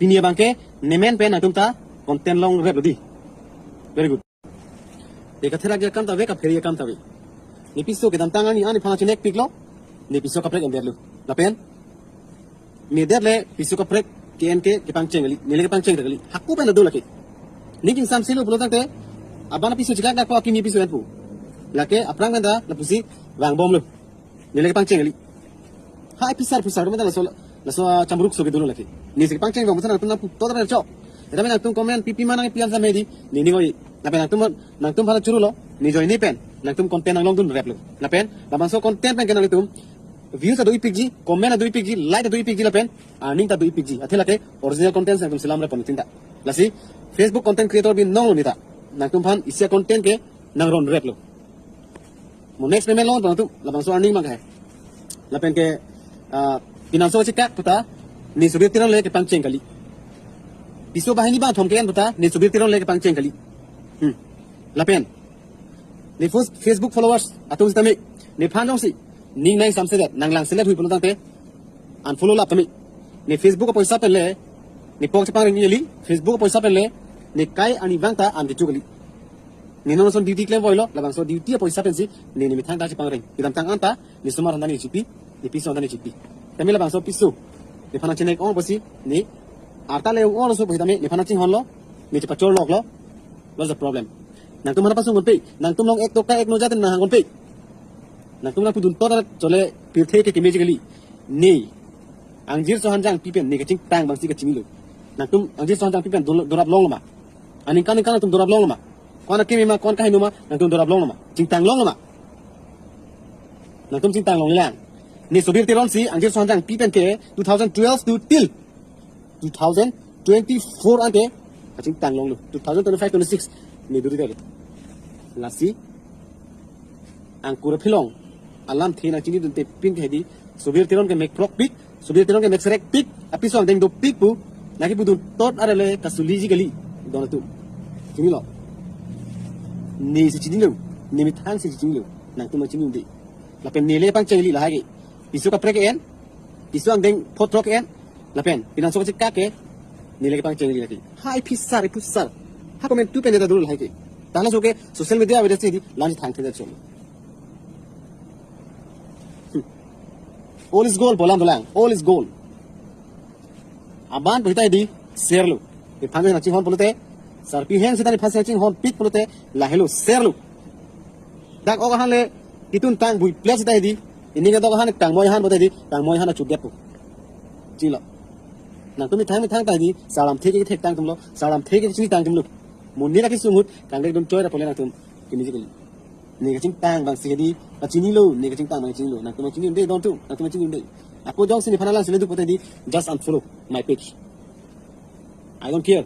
pinia bangke nemen pen nang tum ta content long rep lodi very good de Chetherak ya kam ta ve ka pheri kam ta ve ni piso ke dam tangan ni ani phana chinek piklo ni piso ka prek ember lu la pen me der le piso ka prek KNK ke pangcheng ali ni le ke pangcheng ali hakku pen do laki ni king sam silu bulotang te abana piso jika nak ko akimi piso enpu lake aprang menda la pusi wang bom lu ni le ke pangcheng ali hai pisar menda la so chambruk so ke dulu laki ni se pangcheng bom sana pun to da cho eta men tum comment pipi mana ke pian sa medi ni ngoi na pen nang tum phala churu lo ni join ni pen nang tum content nang long dun rap lu na pen la bang so content pen ke nang tum views adu ipg comment adu ipg like adu ipg la pen earning adu ipg athela ke original content sa tum salam ra pon tinta lasi Facebook content creator bin nong ni ta nang tum phan isia content ke nang ron rap lu mo next payment lo bang tum la bang so earning mang hai la pen ke pinanso chika puta ni Sabir Teron le ke pangcheng kali piso bahini ba thom ken puta ni Sabir Teron le ke pangcheng kali la pen ni Facebook followers atung tami ni phan jong si ning nai samse dat nang lang selet hui pun tang te unfollow la tami ni Facebook ko paisa pen le ni pok chapang ring ni Facebook ko paisa pen le ni kai ani bangta an de chugali ni non son duty claim boilo la bang so duty paisa pen si ni mithang ta chapang ring idam tang anta ni sumar ndani chipi ni piso ndani chipi tamila bang so piso ni phana chene on bosi ni arta le on so bosi tami ni phana ching hon lo ni chapa chor lok lo what's the problem nang tum mana pasung gon pe nang tum long ek to ka ek no jaten na gon pe nang tum na pudun to da chole pirthe ke kimejikali ni angjir so hanjang pipen ni ke ching tang bang si ke chimilu nang tum angjir so hanjang pipen dorap long ma aning kan tum dorap long ma kon ke ma kon ka hinu ma nang tum dorap long ma ching tang long ma nang tum ching tang long lang ni Sabir Teron si angjir so hanjang pipen ke 2012 to till 2024 ante ching tang long lu 2025 26 ni duri dali lasi angkura philong alam thina chini dun te pink hedi Sabir Teron ke make prok pick Sabir Teron ke make serek pick api so deng do pick pu naki budun tot arale kasuli ji gali don tu chini lo ni si chini lo ni mi thang si chini lo nang tu ma chini ndi la pen ni le pang cheli la hagi pisu ka prek en pisu ang deng pot prok en la pen pinan so ka ke ni le pang cheli lagi hai pisar ha comment tu pen da dul hai ke tala so ke social media avida se di lanj thang the cholo all is gold bolam dolang all is gold aban bhitai di share lu e phang na chi hon polote sar pi hen sidani phase chi hon pik polote la hello share lu dak o han le itun tang bui place dai di ini ga do han tang moi han bodai di tang moi han na chu gap chi lo nang tu mi thang tai di salam the ke thek tang tum lo salam the ke chi tang tum lu mun ni la ki sumut kang dek don choi ra pole na tum kini ji ni ka ching tang bang si di ka chini lo ni ka ching tang bang chini lo nang tu ma chini de don tu nang tu ma chini de aku jong sini phana lang sele du pote di just unfollow my page I don't care